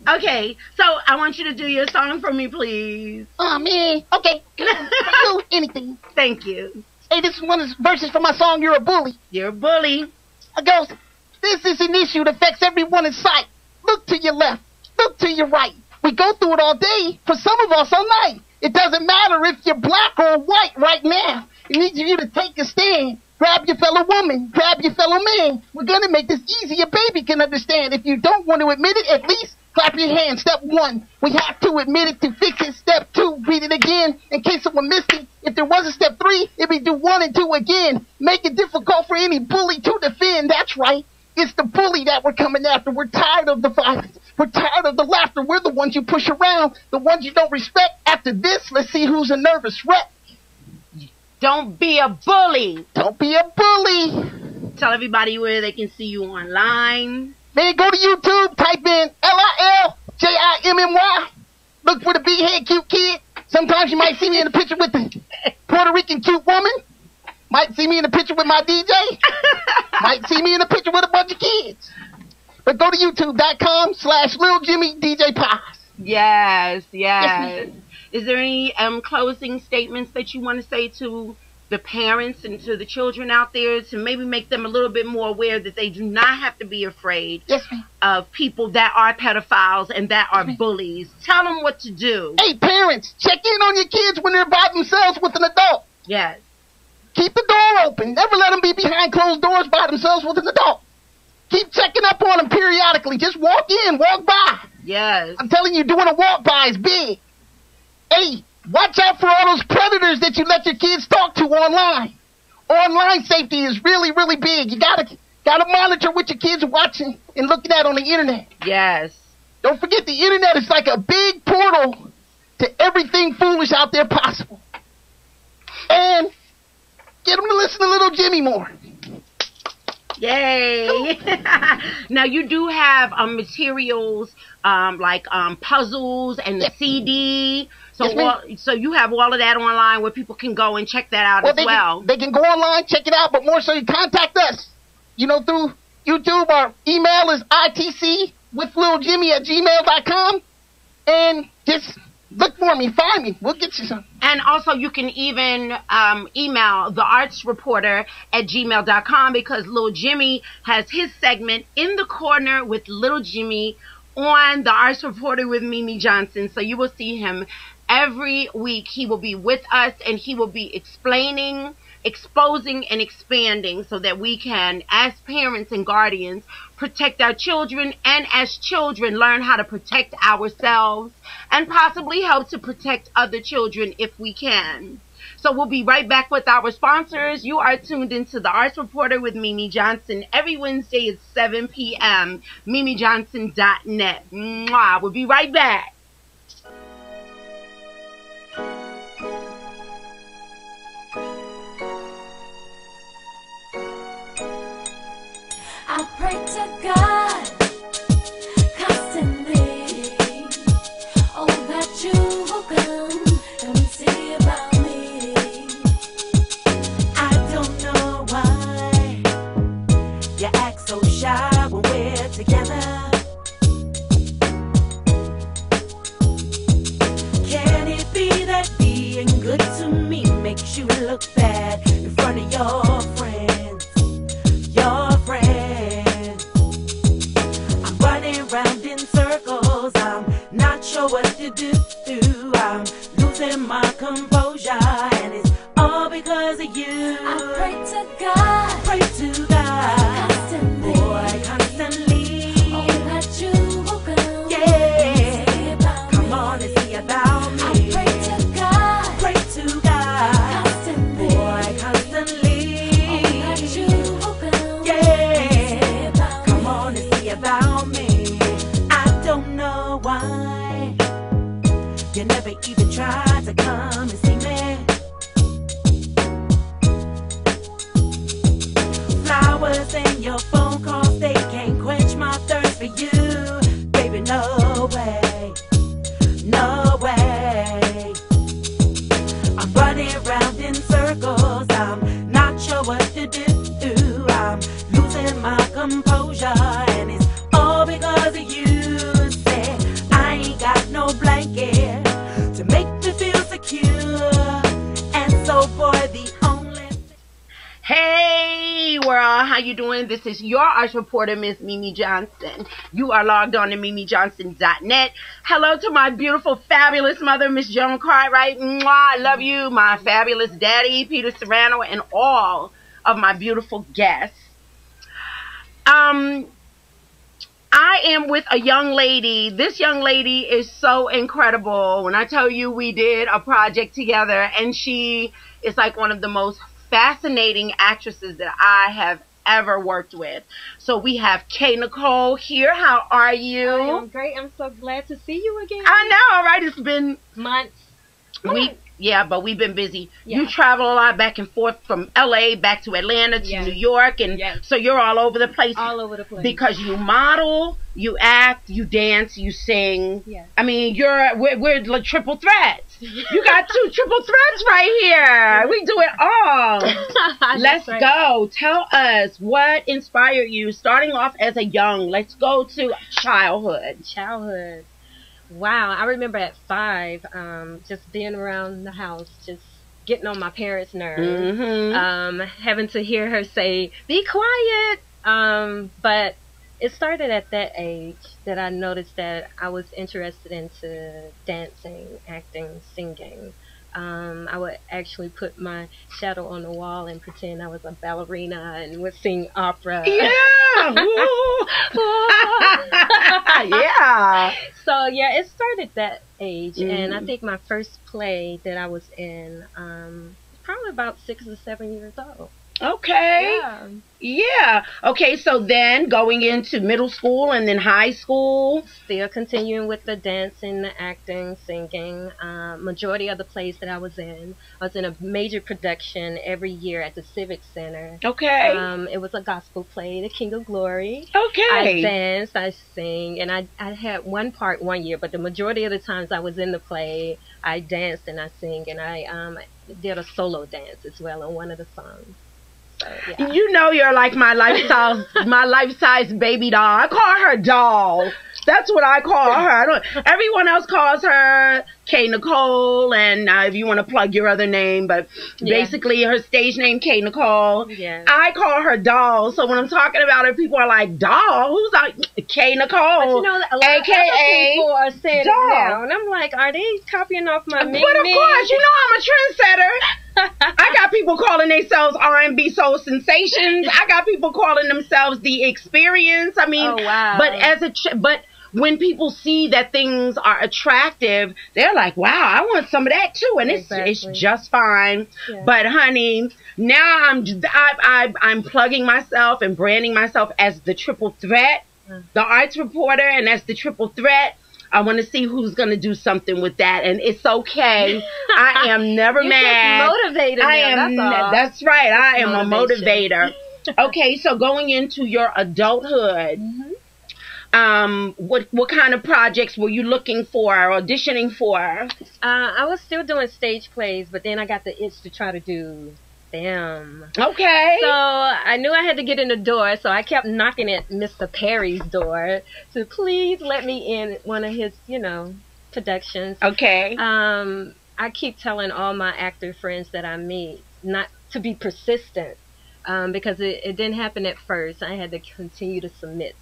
Okay, so I want you to do your song for me, please. Oh, man. Okay. Do anything. Thank you. Hey, this is one of the verses from my song, You're a Bully. You're a bully. It goes, this is an issue that affects everyone in sight. Look to your left. Look to your right. We go through it all day. For some of us, all night. It doesn't matter if you're black or white right now. It needs you to take a stand. Grab your fellow woman. Grab your fellow man. We're going to make this easy. A baby can understand. If you don't want to admit it, at least clap your hands. Step 1, we have to admit it to fix it. Step 2, read it again in case someone missed it. If there was a step 3, it'd be do 1 and 2 again. Make it difficult for any bully to defend. That's right. It's the bully that we're coming after. We're tired of the violence. We're tired of the laughter. We're the ones you push around, the ones you don't respect. After this, let's see who's a nervous wreck. Don't be a bully. Don't be a bully. Tell everybody where they can see you online. Man, go to YouTube, type in LILJIMMY. Look for the big head cute kid. Sometimes you might see me in the picture with the Puerto Rican cute woman. Might see me in the picture with my DJ. Might see me in the picture with a bunch of kids. But go to youtube.com/LilJimmyDJPaz. Yes. Is there any closing statements that you want to say to the parents and to the children out there to maybe make them a little bit more aware that they do not have to be afraid of people that are pedophiles and that are bullies? Tell them what to do. Hey, parents, check in on your kids when they're by themselves with an adult. Yes. Keep the door open. Never let them be behind closed doors by themselves with an adult. Keep checking up on them periodically. Just walk in, walk by. Yes. I'm telling you, doing a walk by is big. Hey, watch out for all those predators that you let your kids talk to online. Online safety is really, really big. You gotta monitor what your kids are watching and looking at on the internet. Yes. Don't forget the internet is like a big portal to everything foolish out there possible. And get them to listen to Little Jimmy more. Yay. Now you do have materials like puzzles and the CD. So you have all of that online where people can go and check that out as well. They can go online, check it out, but more so you contact us. Through YouTube. Our email is itcwithlittljimmy@gmail.com. And just look for me, find me. We'll get you some. And also you can even email theartsreporter@gmail.com because Little Jimmy has his segment In the Corner with Little Jimmy on The Arts Reporter with Mimi Johnson. So you will see him every week. He will be with us and he will be explaining, exposing, and expanding so that we can, as parents and guardians, protect our children, and as children learn how to protect ourselves and possibly help to protect other children if we can. So we'll be right back with our sponsors. You are tuned into The Arts Reporter with Mimi Johnson every Wednesday at 7 p.m. MimiJohnson.net. Mwah. We'll be right back. I pray to God constantly, oh, that you will come and see about me. I don't know why you act so shy when we're together. Can it be that being good to me makes you look bad in front of your friends? Your friends. I'm running round in circles. I'm not sure what to do. I'm losing my composure, and it's all because of you. I pray to God. Pray to God. Constantly. Boy, constantly. Oh, that you will come. Yeah. See about come me. On and see about me. I pray to God. Pray to God. Constantly. Boy, constantly. Oh, that you will come. Yeah. Come on and see about me. I don't know why you never even tried to come and see me. Flowers and your phone calls, they can't quench my thirst for you. Baby, no way, no way. I'm running round in circles. I'm not sure what to do. I'm losing my composure, and it's all because of you. Say, you doing? This is your arts reporter, Miss Mimi Johnson. You are logged on to MimiJohnson.net. Hello to my beautiful, fabulous mother, Miss Joan Cartwright. Mwah, I love you. My fabulous daddy, Peter Serrano, and all of my beautiful guests. I am with a young lady. This young lady is so incredible. When I tell you we did a project together, and she is like one of the most fascinating actresses that I have ever worked with. So we have Kay Nicole here. How are you? I am great. I'm so glad to see you again. I know, right? It's been months. Yeah, but we've been busy. Yeah. You travel a lot back and forth from LA back to Atlanta to New York, and so you're all over the place. All over the place. Because you model, you act, you dance, you sing. Yeah. I mean, we're like triple threats. You got 2 triple threats right here. We do it all. Let's go. Tell us what inspired you, starting off as a young. Let's go to childhood. Childhood. Wow, I remember at 5, just being around the house, just getting on my parents' nerves, having to hear her say, "Be quiet." But it started at that age that I noticed that I was interested into dancing, acting, singing. I would actually put my shadow on the wall and pretend I was a ballerina and would sing opera. Yeah. Yeah. So yeah, it started that age, and I think my first play that I was in, probably about 6 or 7 years old. Okay. Yeah. Okay, so then going into middle school and then high school. Still continuing with the dancing, the acting, singing. Majority of the plays that I was in a major production every year at the Civic Center. Okay. It was a gospel play, The King of Glory. Okay. I danced, I sing, and I had one part one year, but the majority of the times I was in the play, I danced and I sing, and I did a solo dance as well on one of the songs. So, yeah. You know, you're like my life-size baby doll. I call her doll. That's what I call her. Everyone else calls her Kay Nicole, and if you want to plug your other name, but basically her stage name Kay Nicole. Yeah. I call her doll. So when I'm talking about her, people are like, doll? Who's like Kay Nicole? But you know, a lot of people are saying doll. it now, and I'm like, are they copying off my name? But of course, you know I'm a trendsetter. I got people calling themselves R&B soul sensations. I got people calling themselves The Experience. I mean, but when people see that things are attractive, they're like, wow, I want some of that too. And it's just fine. Yeah. But honey, now I'm plugging myself and branding myself as the triple threat, the arts reporter, and as the triple threat. I want to see who's going to do something with that, and it's okay. I am never mad. Motivated. That's right. I am a motivator. Okay, so going into your adulthood, what kind of projects were you looking for, auditioning for? I was still doing stage plays, but then I got the itch to try to do them. Okay. So I knew I had to get in the door, so I kept knocking at Mr. Perry's door to please let me in one of his, productions. Okay. I keep telling all my actor friends that I meet not to be persistent, because it didn't happen at first. I had to continue to submit.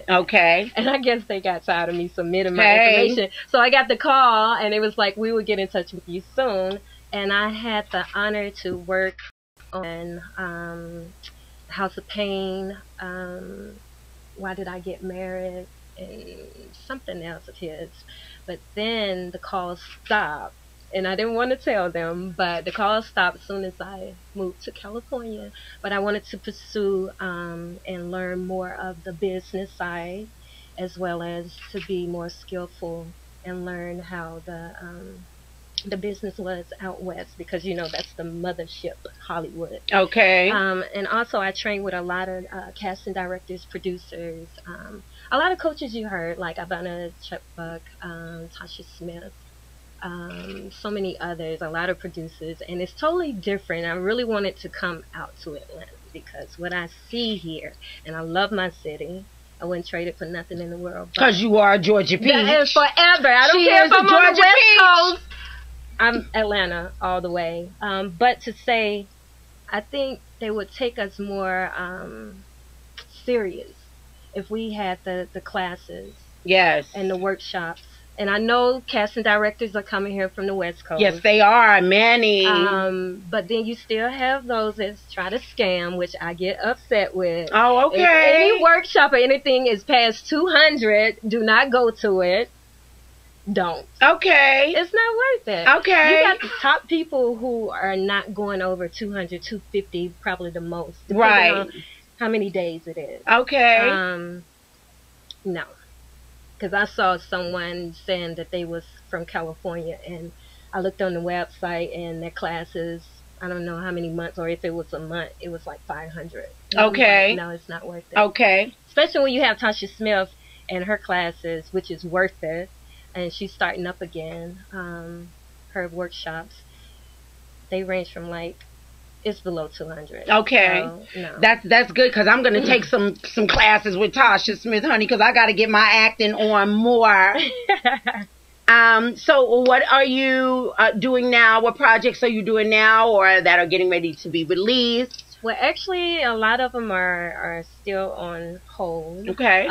Okay. And I guess they got tired of me submitting my information. So I got the call, and it was like, we will get in touch with you soon. And I had the honor to work on House of Pain, Why Did I Get Married, and something else of his. But then the call stopped, and I didn't want to tell them, but the call stopped as soon as I moved to California. But I wanted to pursue and learn more of the business side, as well as to be more skillful and learn how the business was out west, because that's the mothership, Hollywood. Okay. And also I trained with a lot of casting directors, producers, a lot of coaches you heard, like Ivana Chuck Buck, Tasha Smith, so many others, a lot of producers, and it's totally different. I really wanted to come out to Atlanta because what I see here, and I love my city. I wouldn't trade it for nothing in the world. Because you are a Georgia Peach. That is forever. I don't care if I'm on the West Coast. I'm Atlanta all the way. But to say, I think they would take us more serious if we had the classes. Yes. And the workshops. And I know casting directors are coming here from the West Coast. Yes, they are. Many. But then you still have those that try to scam, which I get upset with. Oh, okay. If any workshop or anything is past 200, do not go to it. Don't. Okay. It's not worth it. Okay. You got the top people who are not going over 200, 250, probably the most. Right. On how many days it is. Okay. No. Because I saw someone saying that they was from California, and I looked on the website, and their classes, I don't know how many months, or if it was a month, it was like 500. Okay. Like, no, it's not worth it. Okay. Especially when you have Tasha Smith and her classes, which is worth it, and she's starting up again. Her workshops, they range from like, it's below 200. Okay. So, no. That's good, because I'm going to take some classes with Tasha Smith, honey, because I got to get my acting on more. So what are you doing now? What projects are you doing now, or that are getting ready to be released? Well, actually, a lot of them are still on hold. Okay.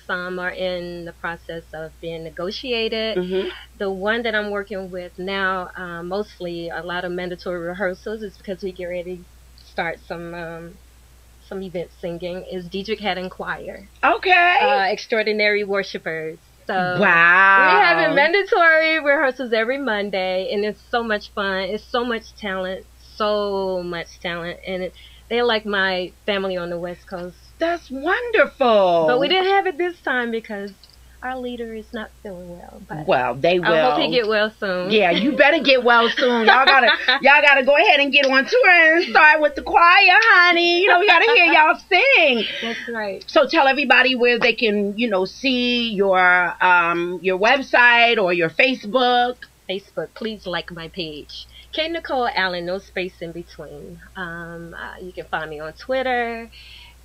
Some are in the process of being negotiated. Mm-hmm. The one that I'm working with now, mostly a lot of mandatory rehearsals, is because we get ready to start some event singing, is Diedrich Haddon Choir. Okay. Extraordinary Worshipers. So wow. we're having mandatory rehearsals every Monday, and it's so much fun. It's so much talent. So much talent, and they're like my family on the West Coast. That's wonderful. But we didn't have it this time because our leader is not feeling well. But well, they will. I hope he get well soon. Yeah, you better get well soon. Y'all gotta go ahead and get on tour and start with the choir, honey. You know, we gotta hear y'all sing. That's right. So tell everybody where they can, see your website or your Facebook. Facebook, please like my page. K. Nicole Allen, no space in between. You can find me on Twitter,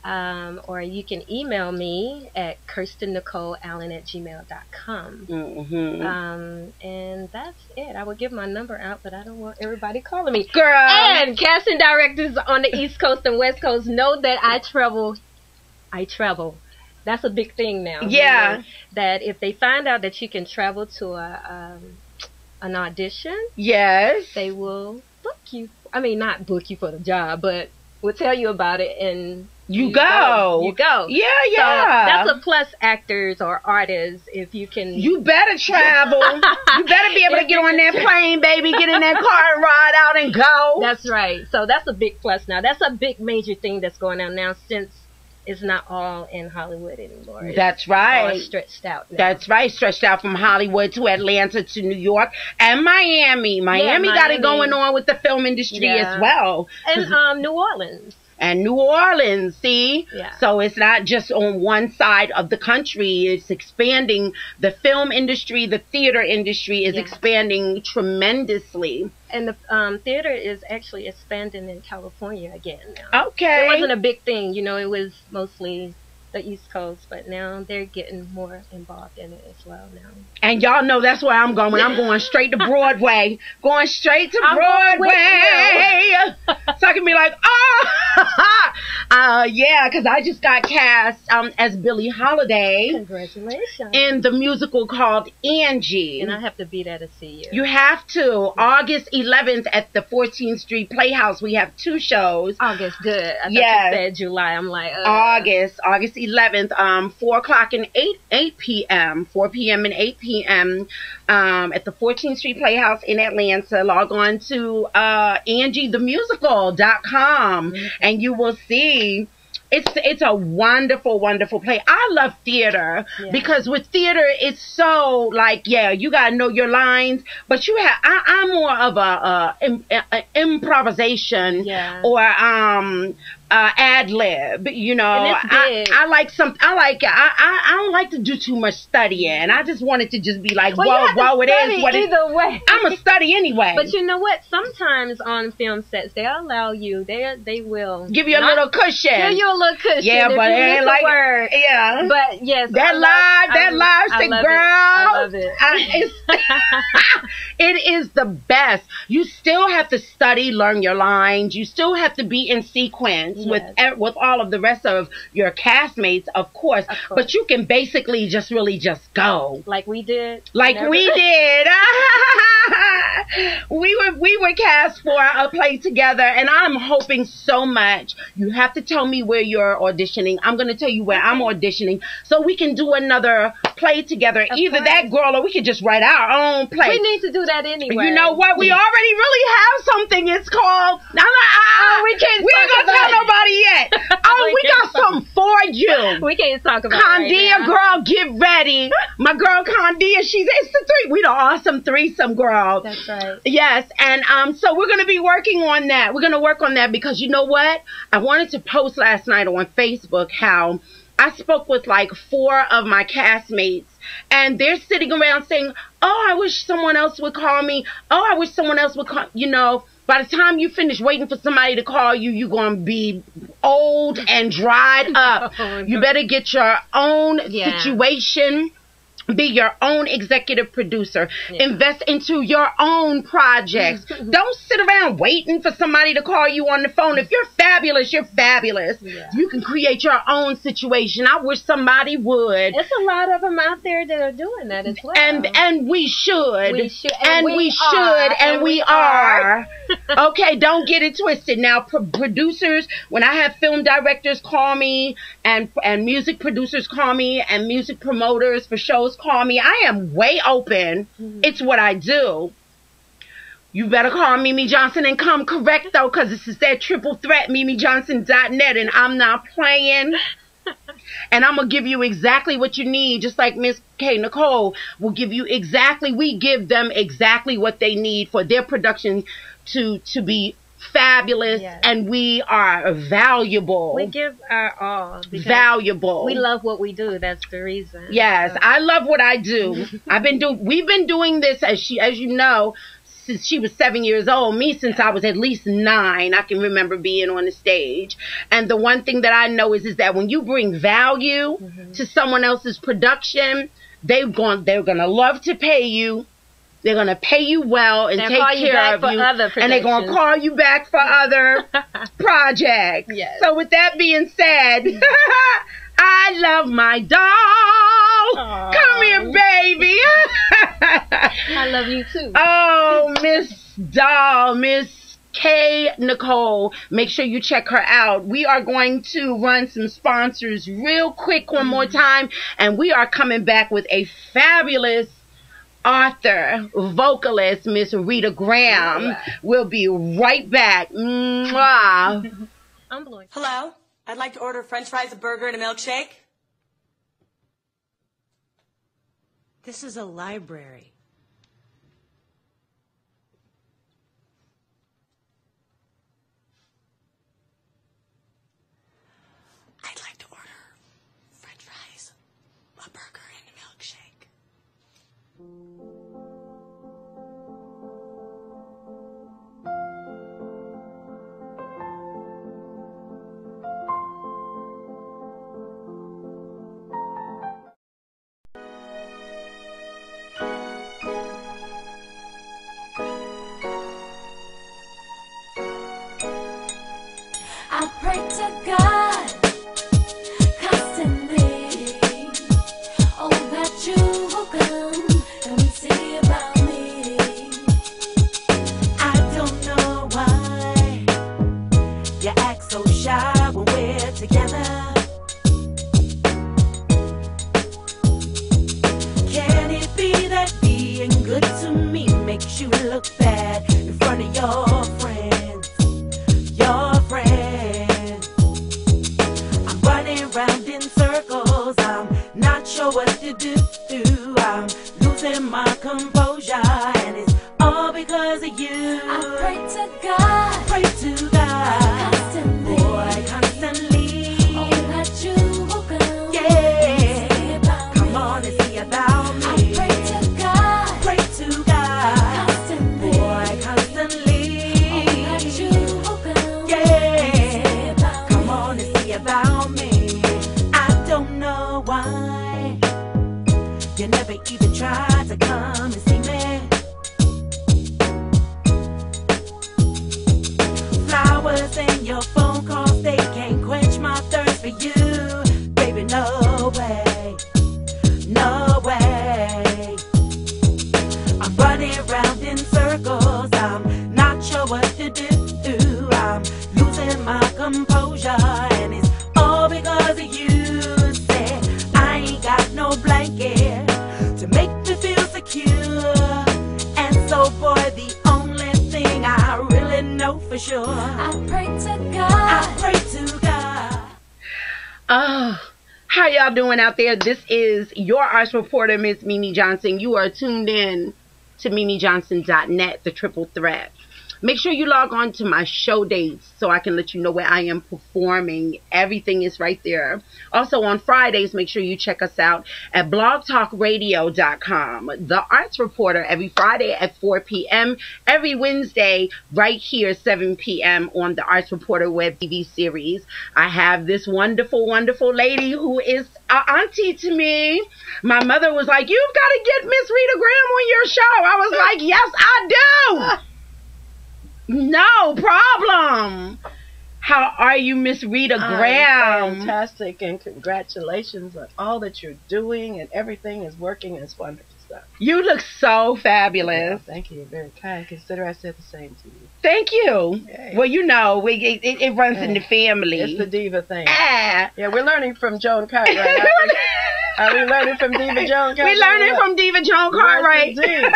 or you can email me at KirstenNicoleAllen@gmail.com. Mm-hmm. And that's it. I would give my number out, but I don't want everybody calling me. Girl. And casting directors on the East Coast and West Coast know that I travel. That's a big thing now. Yeah. That if they find out that you can travel to an audition, yes, they will book you. I mean, not book you for the job, but will tell you about it, and you go. You go. Yeah. So that's a plus, actors or artists, if you can. You better travel. You better be able to get on that plane, baby, get in that car and ride out and go. That's right. So that's a big plus now. That's a big major thing that's going on now, since it's not all in Hollywood anymore. That's right. It's all stretched out now. That's right. Stretched out from Hollywood to Atlanta to New York and Miami. Miami got it going on with the film industry as well. And New Orleans. And New Orleans, see? Yeah. So it's not just on one side of the country. It's expanding. The film industry, the theater industry is expanding tremendously. And the theater is actually expanding in California again now. Okay. It wasn't a big thing. It was mostly the East Coast, but now they're getting more involved in it as well now. And y'all know that's where I'm going. I'm going straight to Broadway. Going straight to Broadway. So I can be like, yeah, because I just got cast as Billie Holiday. Congratulations. In the musical called Angie. And I have to be there to see you. You have to. August 11th at the 14th Street Playhouse. We have 2 shows. August, good. I thought you said July. I'm like, August 11th, 4 o'clock and 8 p.m., 4 p.m. and 8 p.m. At the 14th Street Playhouse in Atlanta. Log on to AngieTheMusical.com and you will see. It's a wonderful, wonderful play. I love theater because with theater, it's so like, you gotta know your lines, but I'm more of a improvisation or ad lib, And it's big. I don't like to do too much studying. I just want it to just be like, whoa, it is what it is. Either way. I'm a study anyway. But you know what? Sometimes on film sets, they allow you, they will give you a little cushion. Give you a little cushion. Yeah, but it ain't like, but yes, that live, say, girl, love it. It is the best. You still have to study, learn your lines. You still have to be in sequence with all of the rest of your castmates, of course. But you can basically just really just go. Like we did. Like we did. We were cast for a play together, and I'm hoping so much. You have to tell me where you're auditioning. I'm going to tell you where I'm auditioning, so we can do another play together. Either that, girl, or we could just write our own play. We need to do that anyway. You know what? We already really have something. It's called... we ain't going to tell nobody yet. We got something for you. We can't talk about Condia, it right now. girl, get it's my girl Condia. It's the three. We the awesome threesome, girl. That's right. Yes, and so we're gonna be working on that. We're gonna work on that because you know what? I wanted to post last night on Facebook how I spoke with like 4 of my castmates, and they're sitting around saying, "Oh, I wish someone else would call me. Oh, I wish someone else would call." You know, by the time you finish waiting for somebody to call you, you're gonna be old and dried up. You better get your own situation. Be your own executive producer. Invest into your own projects. Don't sit around waiting for somebody to call you on the phone. If you're fabulous, you're fabulous. You can create your own situation. I wish somebody would. It's a lot of them out there that are doing that as well. And we should. We should. And we should. And we are. Okay, don't get it twisted. Now, producers, when I have film directors call me and music producers call me and music promoters for shows call me, I am way open. It's what I do. You better call Mimi Johnson and come correct, though, because this is that triple threat, MimiJohnson.net, and I'm not playing. And I'm going to give you exactly what you need, just like Miss K. Nicole will give you exactly, we give them exactly what they need for their production to be fabulous, and we are valuable. We give our all. Valuable. We love what we do. That's the reason. Yes, I love what I do. We've been doing this, as you know, since she was 7 years old. Me, since I was at least 9, I can remember being on the stage. And the one thing that I know is that when you bring value to someone else's production, they're gonna love to pay you. They're going to pay you well and take care of you. And they're going to call you back for other projects. Yes. So with that being said, I love my doll. Aww. Come here, baby. I love you too. Oh, Miss Doll, Miss K. Nicole. Make sure you check her out. We are going to run some sponsors real quick one more time. And we are coming back with a fabulous author, vocalist, Miss Rita Graham. We'll be right back. Mwah. Hello? I'd like to order french fries, a burger, and a milkshake. This is a library. I'd like to order french fries, a burger, and a milkshake. I pray to God constantly, oh, that you will come and see about me. I don't know why you act so shy when we're together. Can it be that being good to me makes you look bad in front of your friends? Your friends. I'm running round in circles. I'm not sure what to do. I'm losing my composure, and it's all because of you. I pray to God, Pray to God, constantly, boy, constantly. oh, that you will come Yeah, and see about come me. on and see about me. I pray to God, Pray to God, constantly, boy, constantly. oh, that you will come Yeah, and see about come me. on and see about me. I don't know why you never even try to come and see me. Flowers and your phone calls, they can't quench my thirst for you. Baby, no way, no way. I'm running around in circles, I'm not sure what to do. I'm losing my composure, and it's all because of you. Say I ain't got no blanket to make me feel secure, and so boy, the only thing I really know for sure, I pray to God, I pray to God. Oh, how y'all doing out there? This is your arts reporter, Miss Mimi Johnson. You are tuned in to MimiJohnson.net, the triple threat. Make sure you log on to my show dates so I can let you know where I am performing. Everything is right there. Also on Fridays, make sure you check us out at blogtalkradio.com. The Arts Reporter every Friday at 4 p.m. Every Wednesday right here 7 p.m. on the Arts Reporter Web TV series. I have this wonderful, wonderful lady who is an auntie to me. My mother was like, you've got to get Miss Rita Graham on your show. I was like, yes, I do. No problem. How are you, Miss Rita Graham? Fantastic, and congratulations on all that you're doing, and everything is working. It's wonderful stuff. You look so fabulous. Yeah, thank you. You're very kind. Consider I said the same to you. Thank you. Yay. Well, you know, it runs in the family. It's the diva thing. Ah. Yeah, we're learning from Joan Cartwright. Are we learning from Diva Joan Cartwright? We're learning from Diva Joan Cartwright. Yes,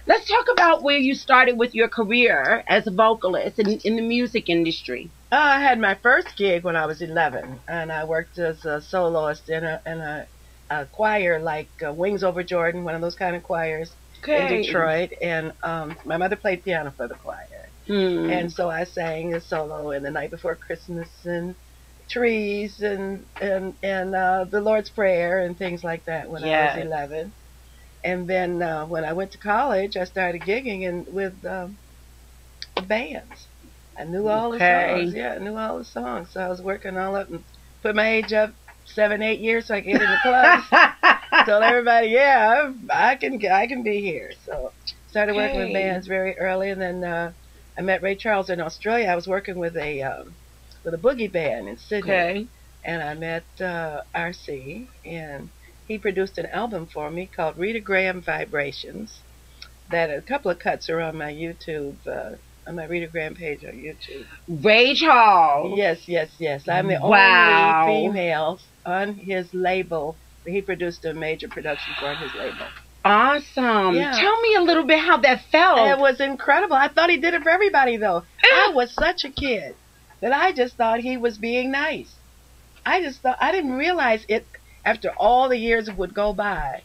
Let's talk about where you started with your career as a vocalist in the music industry. I had my first gig when I was 11, and I worked as a soloist in a choir like Wings Over Jordan, one of those kind of choirs in Detroit. And my mother played piano for the choir. And so I sang a solo in The Night Before Christmas and Trees and The Lord's Prayer and things like that when I was 11. And then when I went to college, I started gigging with bands. I knew all the songs. Yeah, I knew all the songs. So I was working all up and put my age up 7, 8 years so I could get in the clubs. Told everybody, yeah, I can be here. So started working with bands very early, and then I met Ray Charles in Australia. I was working with a boogie band in Sydney, and I met RC, and he produced an album for me called Rita Graham Vibrations. That a couple of cuts are on my YouTube, on my Rita Graham page on YouTube. Ray Charles. Yes. I'm the only female on his label. He produced a major production for his label. Awesome. Yeah. Tell me a little bit how that felt. It was incredible. I thought he did it for everybody, though. I was such a kid that I just thought he was being nice. I didn't realize it. After all the years would go by,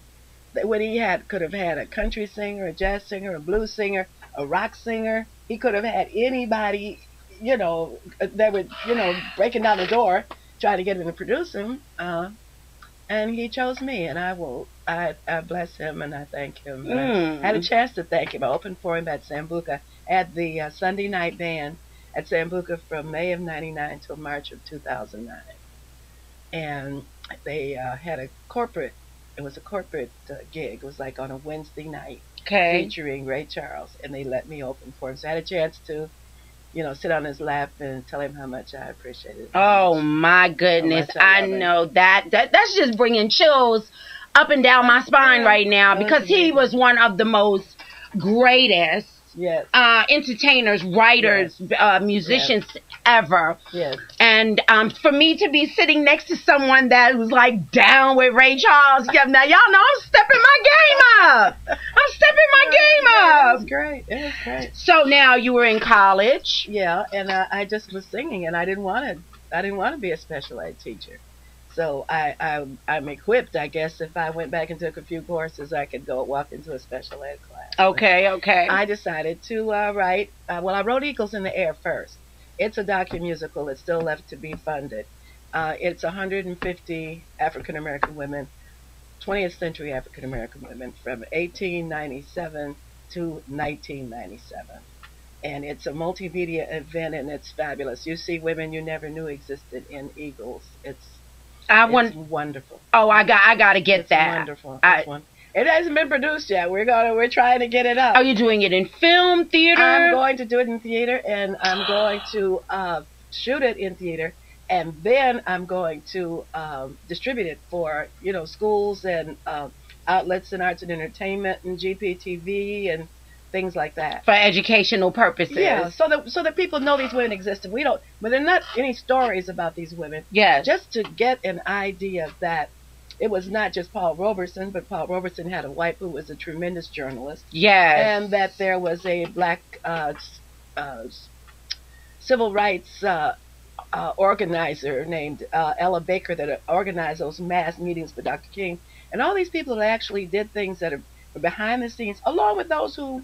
that when he could have had a country singer, a jazz singer, a blues singer, a rock singer. He could have had anybody, that would, breaking down the door, trying to get him to produce him. And he chose me, and I bless him and I thank him. I had a chance to thank him. I opened for him at Sambuca at the Sunday night band at Sambuca from May of '99 till March of 2009. And they had a corporate gig. It was like on a Wednesday night featuring Ray Charles, and they let me open for him. So I had a chance to, sit on his lap and tell him how much I appreciated it. Oh, my goodness. I know that's just bringing chills up and down my spine right now, because he was one of the most greatest entertainers, writers, musicians ever. Yes. And for me to be sitting next to someone that was like down with Ray Charles, now y'all know I'm stepping my game up. It was great. It was great. So now you were in college. Yeah, and I just was singing, and I didn't want to be a special ed teacher. So I'm equipped, I guess. If I went back and took a few courses, I could walk into a special ed class. Okay. I decided to write. I wrote Eagles in the Air first. It's a docu-musical. It's still left to be funded. It's 150 African-American women, 20th century African-American women from 1897 to 1997. And it's a multimedia event, and it's fabulous. You see women you never knew existed in Eagles. It's wonderful. Oh, I got to get it's that. Wonderful. It hasn't been produced yet. We're trying to get it up. Are you doing it in film, theater? I'm going to do it in theater, and I'm going to shoot it in theater, and then I'm going to distribute it for schools and outlets in arts and entertainment and GPTV and things like that for educational purposes. Yeah, so that people know these women existed. But there are not any stories about these women. Yes, just to get an idea that it was not just Paul Robeson, but Paul Robeson had a wife who was a tremendous journalist. Yes. And that there was a black civil rights organizer named Ella Baker that organized those mass meetings for Dr. King. And all these people that actually did things that are behind the scenes, along with those who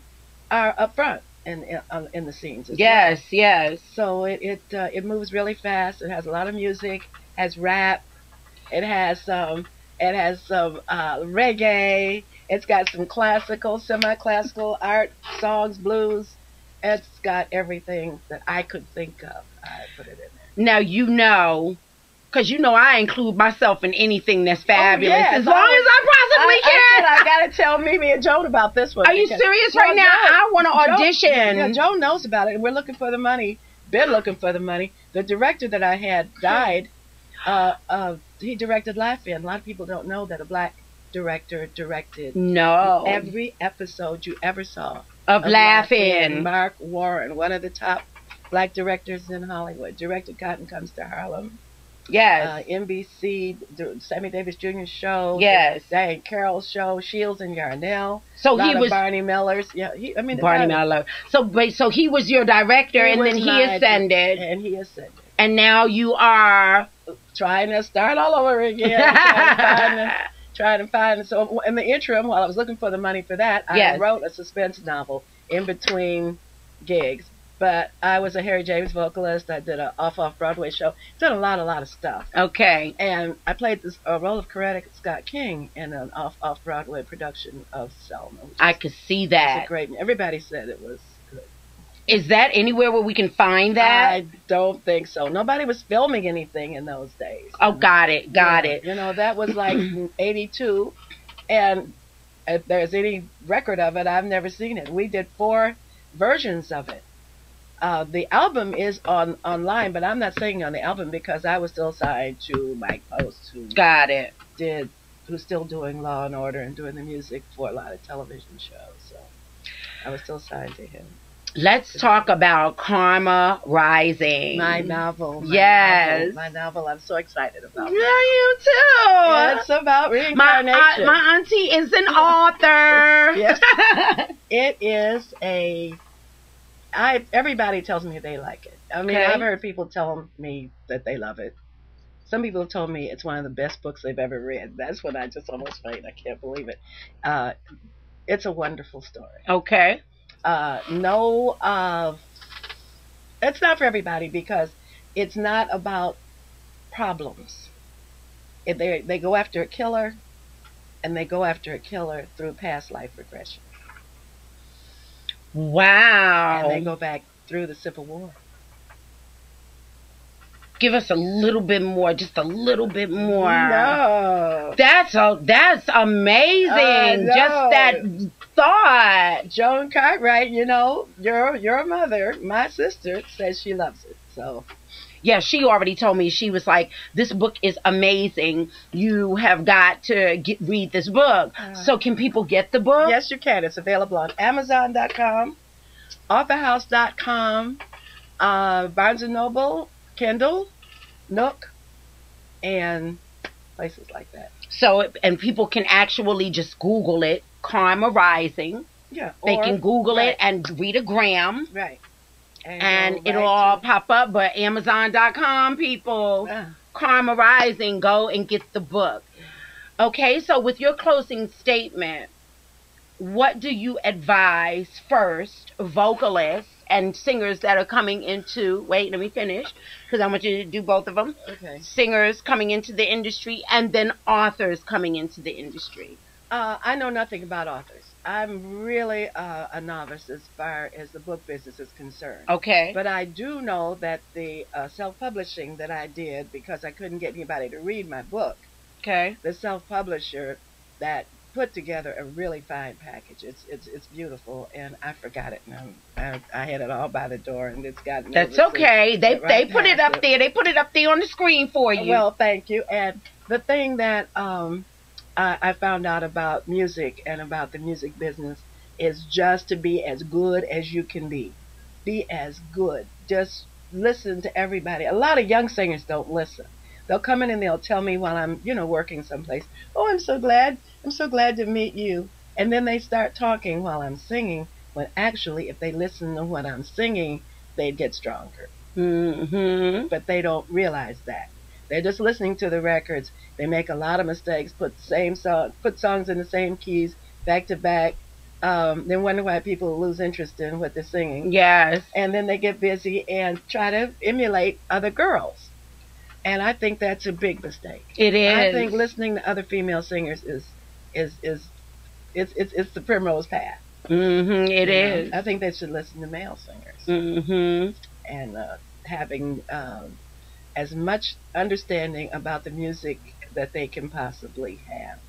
are up front in the scenes. Yes, well. Yes. So it moves really fast. It has a lot of music, has rap, it has some reggae. It's got some classical, semi-classical art, songs, blues. It's got everything that I could think of. I put it in there. Now because I include myself in anything that's fabulous, as long as I possibly can. I gotta tell Mimi and Joan about this one. Are you serious right now? I want to audition. Joan knows about it, and we're looking for the money. Been looking for the money. The director that I had died. He directed Laugh-In. A lot of people don't know that a black director directed every episode you ever saw of Laugh-In. Mark Warren, one of the top black directors in Hollywood, directed Cotton Comes to Harlem. Yes. NBC, Sammy Davis Jr. show. Yes. Diane Carroll's show, Shields and Yarnell. So he was Barney Miller's. Yeah, Barney Miller. So he was your director, and then he ascended. And he ascended. And now you are trying to start all over again. trying to find. So in the interim, while I was looking for the money for that, I wrote a suspense novel in between gigs. But I was a Harry James vocalist. I did an off-Broadway show. Done a lot of stuff. Okay. And I played this role of Coretta Scott King in an off-Broadway production of Selma. I could see that. Great. Everybody said it was good. Is that anywhere where we can find that? I don't think so. Nobody was filming anything in those days. Oh, got it. That was like 82. And if there's any record of it, I've never seen it. We did 4 versions of it. The album is online, but I'm not singing on the album because I was still signed to Mike Post, who's still doing Law and Order and doing the music for a lot of television shows. So I was still signed to him. Let's talk about Karma Rising. My novel. My novel. I'm so excited about it. Yeah, you too. It's about reincarnation. My auntie is an author. Yes. It is everybody tells me they like it. I mean, I've heard people tell me that they love it. Some people have told me it's one of the best books they've ever read. That's when I just almost faint. I can't believe it. It's a wonderful story. Okay. It's not for everybody because it's not about problems. They go after a killer, and they go after a killer through past life regression. Wow. And they go back through the Civil War. Give us a little bit more, just a little bit more. No. That's amazing. Just that thought. Joan Cartwright, your mother, my sister, says she loves it. So yeah, she already told me. She was like, this book is amazing. You have got to read this book. So can people get the book? Yes, you can. It's available on Amazon.com, AuthorHouse.com, Barnes & Noble, Kindle, Nook, and places like that. So, and people can actually just Google it, Karma Rising. Yeah. They can Google it and read a gram. Right. And it'll all pop up, but Amazon.com, people, Karma Rising, go and get the book. Okay, so with your closing statement, what do you advise first vocalists and singers that are coming into, wait, let me finish, because I want you to do both of them. Okay. Singers coming into the industry and then authors coming into the industry. I know nothing about authors. I'm really a novice as far as the book business is concerned. Okay. But I do know that the self-publishing that I did, because I couldn't get anybody to read my book, okay, the self-publisher that put together a really fine package. It's beautiful, and I forgot it now. I had it all by the door, and it's got. That's okay. They put it up there. They put it up there on the screen for you. Well, thank you. And the thing that I found out about music and about the music business is just to be as good as you can be. Be as good. Just listen to everybody. A lot of young singers don't listen. They'll come in and they'll tell me while I'm, working someplace, "Oh, I'm so glad to meet you." And then they start talking while I'm singing, when actually, if they listen to what I'm singing, they'd get stronger. Mm-hmm. But they don't realize that. They're just listening to the records. They make a lot of mistakes, put songs in the same keys, back to back. Then wonder why people lose interest in what they're singing. Yes. And then they get busy and try to emulate other girls. And I think that's a big mistake. It is. I think listening to other female singers is the primrose path. Mm-hmm. It is. I think they should listen to male singers. Mm-hmm. And having as much understanding about the music that they can possibly have.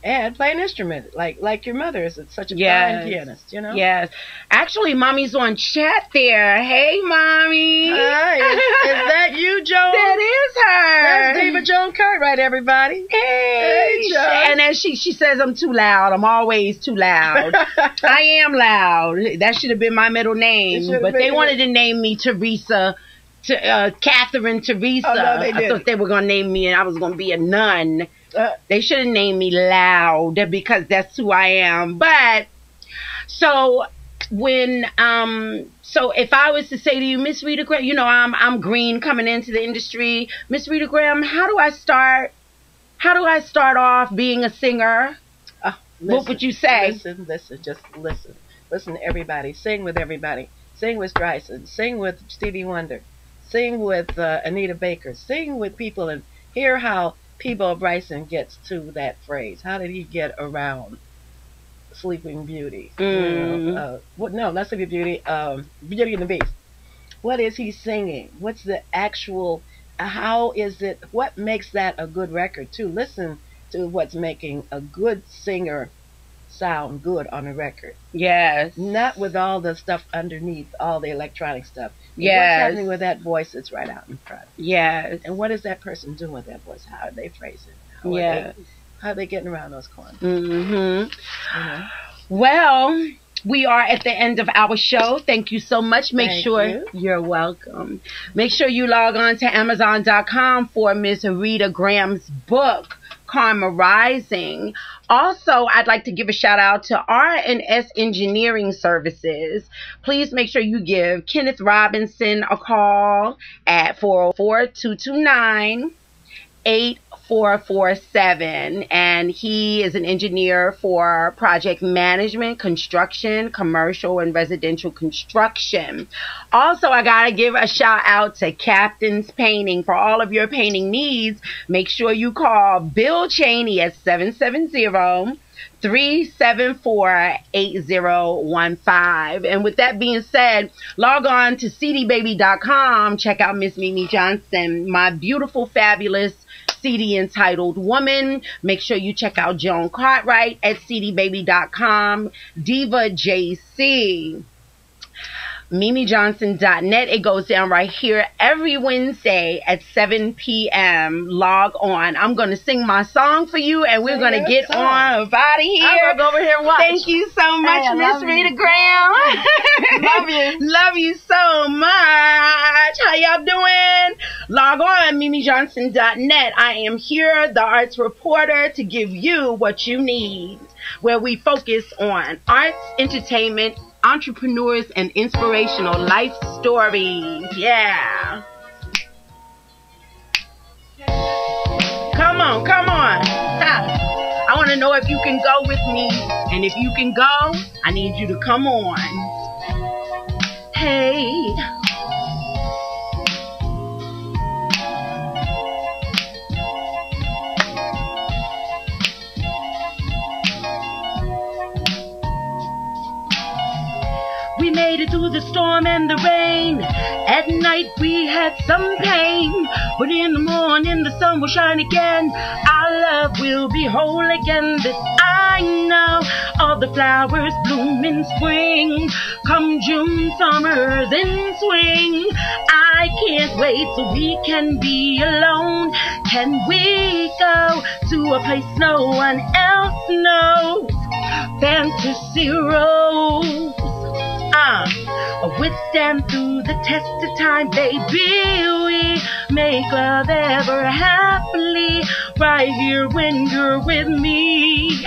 And play an instrument, like your mother is such a fine pianist, Yes. Actually, Mommy's on chat there. Hey, Mommy. Hi. Is that you, Joan? That is her. That's Diva Joan Cartwright, everybody. Hey, Joan. And as she says, I'm too loud. I'm always too loud. I am loud. That should have been my middle name. But they wanted to name me Teresa. Catherine Teresa. Oh, no, they didn't. I thought they were going to name me and I was going to be a nun. They should have named me Loud because that's who I am. But so when so if I was to say to you, Miss Rita Graham, I'm green coming into the industry. Miss Rita Graham, how do I start off being a singer? What would you say? Listen, just listen. Listen to everybody. Sing with everybody. Sing with Streisand. Sing with Stevie Wonder. Sing with Anita Baker. Sing with people and hear how Peabo Bryson gets to that phrase. How did he get around Sleeping Beauty? No, not Sleeping Beauty. Beauty and the Beast. What is he singing? What's the actual? How is it? What makes that a good record? Too. Listen to what's making a good singer sound good on a record. Yes. Not with all the stuff underneath, all the electronic stuff. Yes. What's happening with that voice that's right out in front? Yes. And what is that person doing with that voice? How are they phrasing it? How are they getting around those corners? Mm-hmm. Well, we are at the end of our show. Thank you so much. You're welcome. Make sure you log on to Amazon.com for Miss Rita Graham's book, Karma Rising. Also, I'd like to give a shout out to R&S Engineering Services. Please make sure you give Kenneth Robinson a call at 404-229-8447. And he is an engineer for project management, construction, commercial, and residential construction. Also, I got to give a shout out to Captain's Painting. For all of your painting needs, make sure you call Bill Cheney at 770-374-8015. And with that being said, log on to cdbaby.com. Check out Miss Mimi Johnson, my beautiful, fabulous CD entitled Woman. Make sure you check out Joan Cartwright at cdbaby.com. Diva JC. MimiJohnson.net. It goes down right here every Wednesday at 7 p.m. Log on. I'm going to sing my song for you, and we're going to get on out of here. I'm going to go over here and watch. Thank you so much, Miss Rita Graham. Love you. Love you so much. How y'all doing? Log on, MimiJohnson.net. I am here, the arts reporter, to give you what you need, where we focus on arts, entertainment, entrepreneurs, and inspirational life stories. Yeah. Come on. I want to know if you can go with me. And if you can go, I need you to come on. Hey. We made it through the storm and the rain. At night we had some pain, but in the morning the sun will shine again. Our love will be whole again. This I I know all the flowers bloom in spring. Come June, summer's in swing. I can't wait so we can be alone. Can we go to a place no one else knows? Fantasy Rose. Withstand through the test of time, baby. We make love ever happily, right here when you're with me.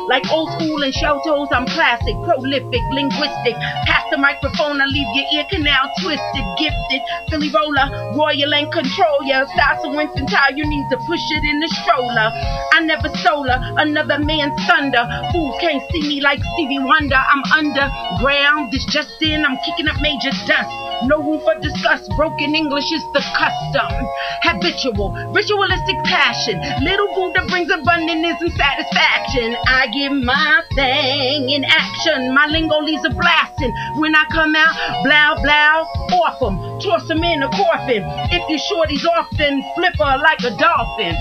Like old school and show toes, I'm classic, prolific, linguistic. Pass the microphone, I leave your ear canal twisted, gifted. Philly roller, royal and control ya. Style so infantile, you need to push it in the stroller. I never stole another man's thunder. Fools can't see me like Stevie Wonder. I'm underground, this just in, I'm kicking up major dust. No room for discuss, broken English is the custom. Habitual, ritualistic passion. Little Buddha brings abundance and satisfaction. I give my thing in action. My lingo leaves a blasting. When I come out, blow, blow, off them. Toss them in a coffin. If you shorty's off, then flip her like a dolphin.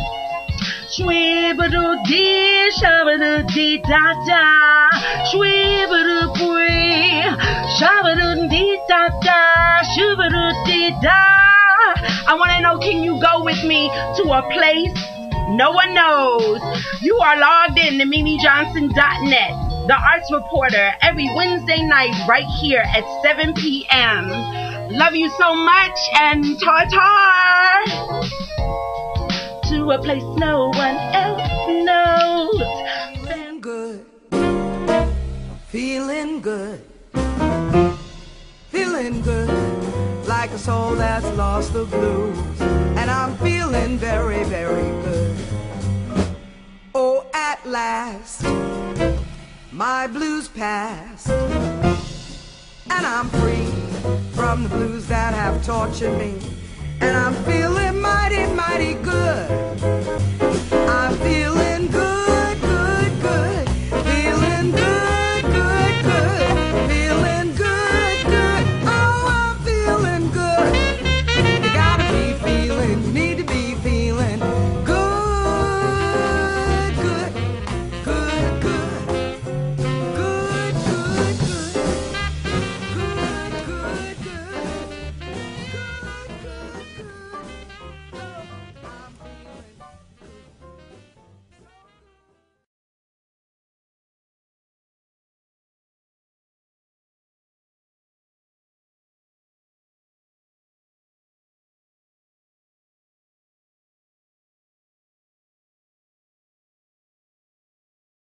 Shwibadoo-dee, shabadoo-dee-da-da. Shwibadoo-bree, shabadoo-dee-da-da. Shubadoo-dee-da. I want to know, can you go with me to a place no one knows? You are logged in to MimiJohnson.net, the arts reporter, every Wednesday night right here at 7 p.m. Love you so much, and tar-tar to a place no one else knows. Feeling good, feeling good, feeling good, like a soul that's lost the blues. And I'm feeling very, very good. Oh, at last, my blues past, and I'm free from the blues that have tortured me. And I'm feeling mighty, mighty good.